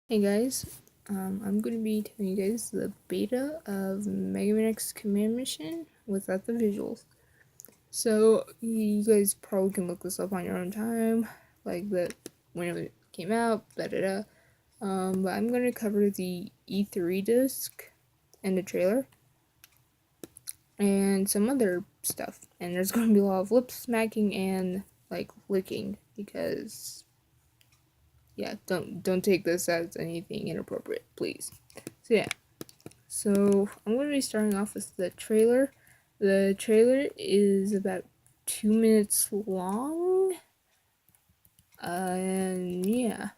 Hey guys, I'm going to be telling you guys the beta of Mega Man X Command Mission without the visuals. So you guys probably can look this up on your own time, like when it came out, da da da. But I'm going to cover the E3 disc and the trailer and some other stuff. And there's going to be a lot of lip smacking and like licking because yeah, don't take this as anything inappropriate, please. So yeah. So I'm going to be starting off with the trailer. The trailer is about 2 minutes long. And yeah.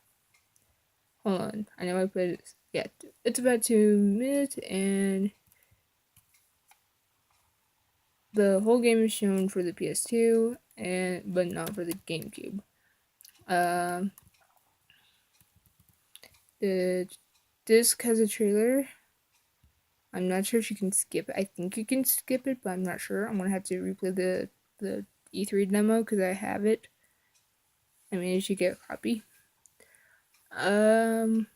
Hold on. I know I put it. Yeah, it's about 2 minutes, and the whole game is shown for the PS2, but not for the GameCube. Um, the disc has a trailer. I'm not sure if you can skip it. I think you can skip it, but I'm not sure. I'm gonna have to replay the E3 demo because I have it. I managed to get a copy. Um.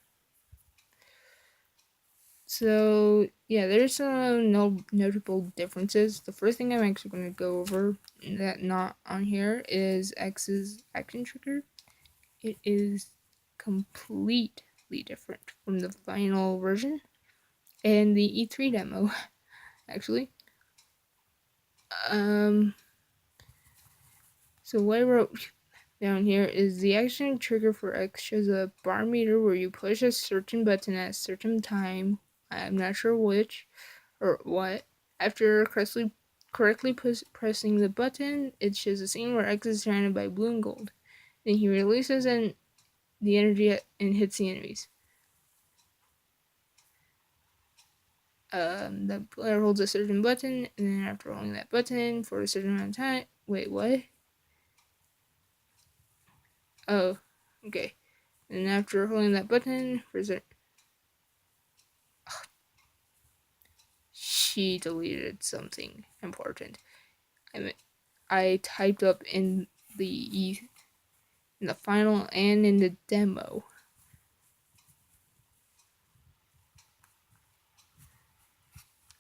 So yeah, there's some notable differences. The first thing I'm actually going to go over that not on here is X's action trigger. It is completely different from the final version and the E3 demo, actually. Um. So what I wrote down here is the action trigger for X shows a bar meter where you push a certain button at a certain time. I'm not sure which or what. After correctly pressing the button, it shows a scene where X is surrounded by blue and gold. Then he releases the energy and hits the enemies. The player holds a certain button, and then after holding that button for a certain amount of time. Wait, what? Oh, okay. And after holding that button for a certain. She deleted something important. I mean, I typed up in the final and in the demo.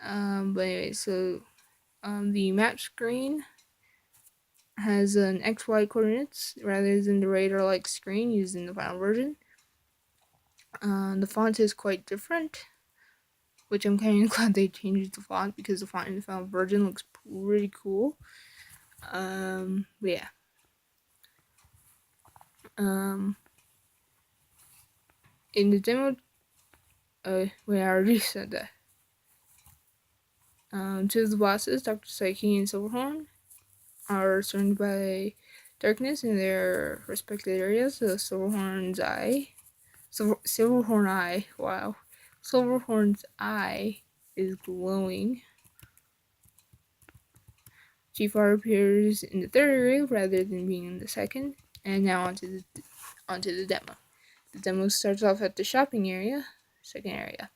But anyway, so the map screen has an XY coordinates rather than the radar-like screen used in the final version. The font is quite different, which I'm kind of glad they changed the font because the font in the final version looks pretty cool. But yeah. In the demo, wait, I already said that. Two of the bosses, Dr. Psyche and Silverhorn, are surrounded by darkness in their respective areas. So Silverhorn's eye, Silverhorn eye, wow, Silverhorn's eye is glowing. G4 appears in the third area rather than being in the second. And now onto the demo. The demo starts off at the shopping area, second area.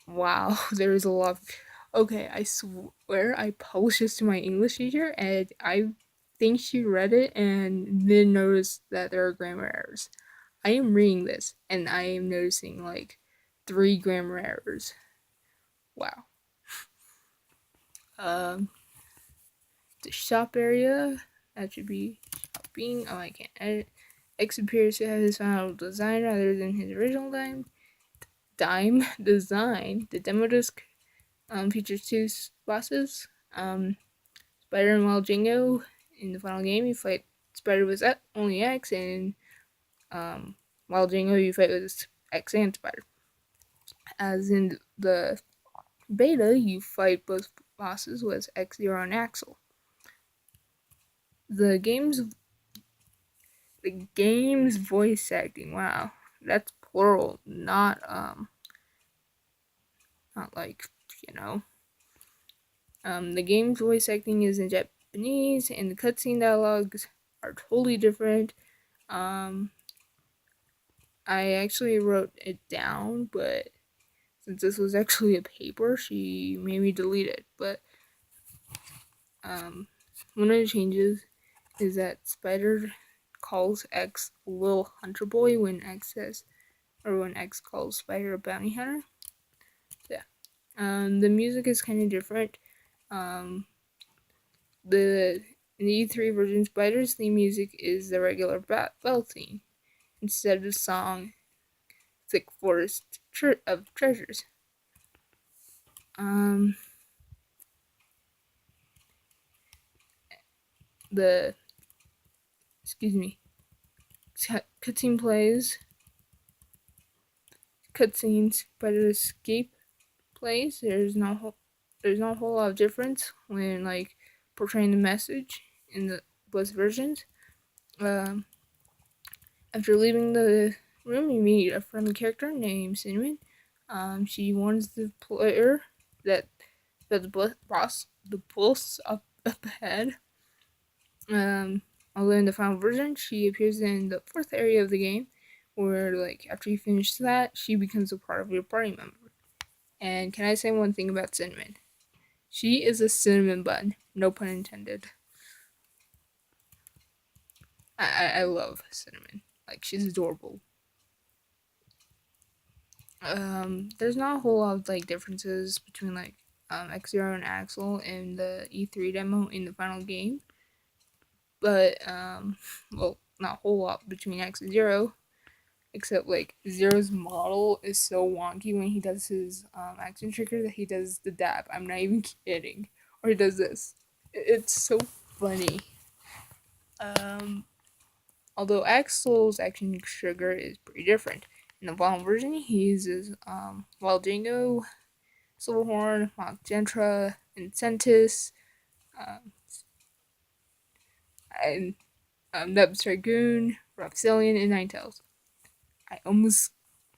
Wow, there is a lot. Okay, I swear I published this to my English teacher, and I think she read it and then noticed that there are grammar errors. I am reading this, and I am noticing like 3 grammar errors. Wow. Um, the shop area, that should be shopping. Oh, I can't edit. X appears to have his final design rather than his original dime design. The demo disc features 2 bosses. Spider and Wild Jingo. In the final game, you fight Spider with only X, and Wild Jingo you fight with X and Spider. As in the beta, you fight both bosses with X Zero and Axel. The game's voice acting. Wow, that's plural, not like you know. The game's voice acting is in Japanese, and the cutscene dialogues are totally different. Um, I actually wrote it down, but since this was actually a paper, she made me delete it. But one of the changes is that Spider calls X Lil Hunter Boy when when X calls Spider a bounty hunter. Yeah. The music is kind of different. Um, the in the E3 version, Spider's theme music is the regular battle theme instead of the song "Thick Forest of Treasures." Um, the excuse me, cutscene plays, cutscenes, Spider escape plays. There's not a whole lot of difference when like portraying the message in the both versions. Um, After leaving the room, you meet a friendly character named Cinnamon. She warns the player that the pulse up ahead. Although in the final version, she appears in the fourth area of the game, where like after you finish that, she becomes a part of your party member. And can I say one thing about Cinnamon? She is a cinnamon bun, no pun intended. I love Cinnamon. Like she's adorable. There's not a whole lot of like differences between like X Zero and Axel in the E3 demo in the final game, but well, not a whole lot between X and Zero, except like Zero's model is so wonky when he does his action trigger that he does the dab. I'm not even kidding, or he does this. It's so funny. Um, Although Axel's action trigger is pretty different. In the final version, he uses Wild Dingo, Silverhorn, Mach Gentra, Incentus, um, and Neb's Dragoon, Reptilian, and Ninetales. I almost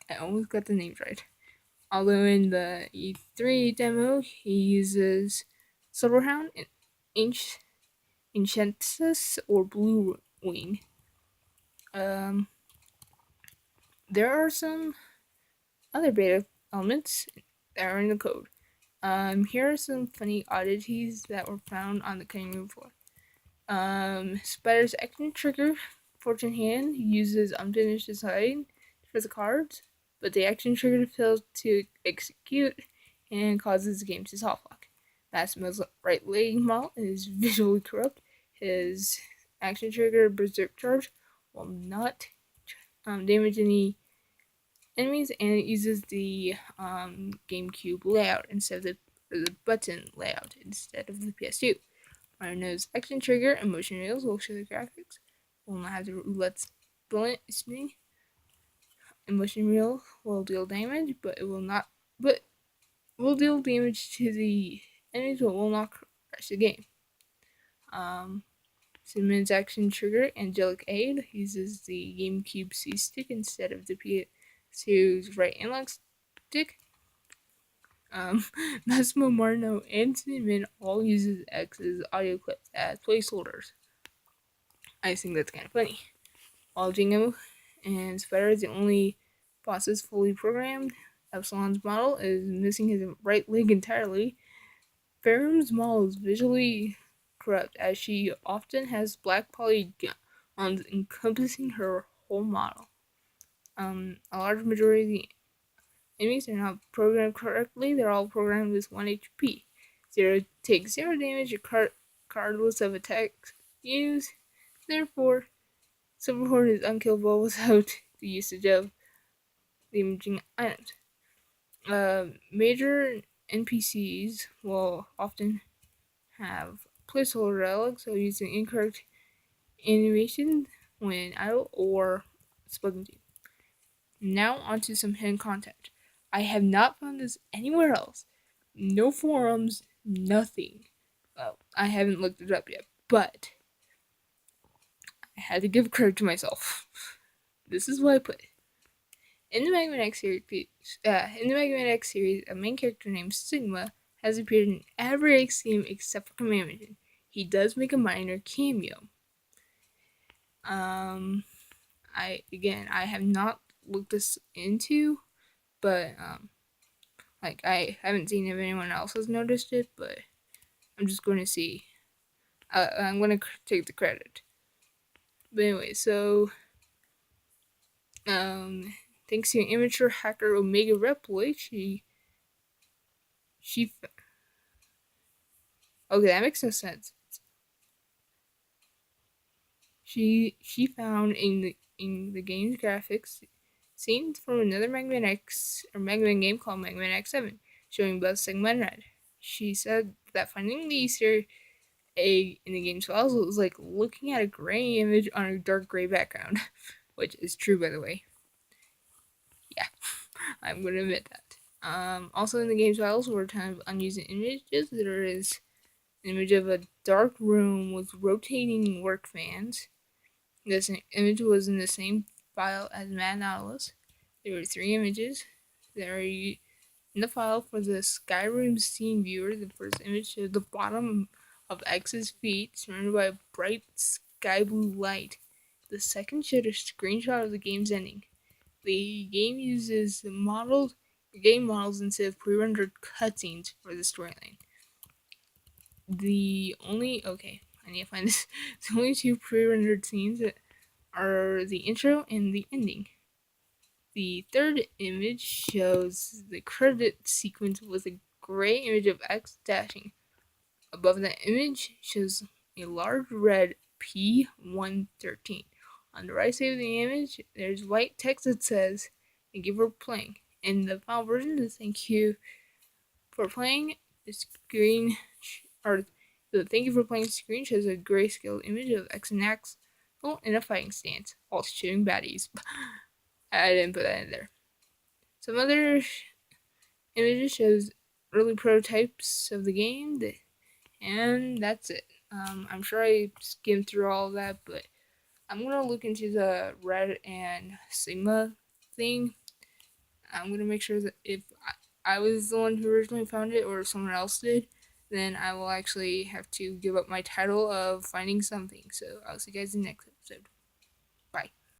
I almost got the names right. Although in the E3 demo, he uses Silverhound, and Enchantus, or Blue Wing. Um, there are some other beta elements that are in the code. Here are some funny oddities that were found on the cutting room floor. Spider's action trigger, Fortune Hand, uses unfinished design for the cards, but the action trigger fails to execute and causes the game to soft lock. Massimo's right leg model is visually corrupt. His action trigger, Berserk Charge, will not damage any enemies, and it uses the GameCube layout instead of the button layout instead of the PS2. Mario's action trigger and motion rails will show the graphics. Will not have the roulette spinning. And motion reel will deal damage, but it will not. But will deal damage to the enemies, but will not crash the game. Cinnamon's action trigger, Angelic Aid, uses the GameCube C stick instead of the PS2's right analog stick. Massimo Marino and Cinnamon all uses X's audio clips as placeholders. I think that's kind of funny. While Jingo and Spider is the only bosses fully programmed, Epsilon's model is missing his right leg entirely. Ferrum's model is visually corrupt as she often has black polygons encompassing her whole model. A large majority of the enemies are not programmed correctly. They're all programmed with 1 HP. Zero takes 0 damage regardless of attacks used. Therefore, Silverhorn is unkillable without the usage of damaging items. Major NPCs will often have placeholder relics, so using incorrect animation when idle or spoken to. Now onto some hidden content. I have not found this anywhere else. No forums, nothing. Well, I haven't looked it up yet, but I had to give credit to myself. This is what I put. In the Mega Man X series, a main character named Sigma has appeared in every X game except for Command Mission. He does make a minor cameo. I have not looked this into, but I haven't seen if anyone else has noticed it, but I'm just going to see. I'm going to take the credit. But anyway, so thanks to amateur hacker Omega Reploid, she okay, that makes no sense. She found in the game's graphics scenes from another Mega Man X or Mega Man game called Mega Man X7, showing both Sigma and Red. She said that finding the Easter egg in the game's files was like looking at a gray image on a dark gray background, which is true, by the way. Yeah, I'm gonna admit that. Also in the game's files were kind of unused images. There is an image of a dark room with rotating work fans. This image was in the same file as Mad Nautilus. There were 3 images. There are in the file for the Skyrim scene viewer. The first image showed the bottom of X's feet surrounded by a bright sky blue light. The second showed a screenshot of the game's ending. The game uses game models instead of pre-rendered cutscenes for the storyline. I need to find this. The only 2 pre-rendered scenes are the intro and the ending. The third image shows the credit sequence with a gray image of X dashing. Above that image shows a large red P113. On the right side of the image, there's white text that says, "Thank you for playing." In the final version, the "Thank you for playing" screen, or the "Thank you for playing" screen shows a grayscale image of X and Axel in a fighting stance while shooting baddies. I didn't put that in there. Some other images shows early prototypes of the game, and that's it. I'm sure I skimmed through all of that, but I'm gonna look into the Red and Sigma thing. I'm gonna make sure that if I was the one who originally found it or if someone else did, then I will actually have to give up my title of finding something. So I'll see you guys in the next episode. Bye.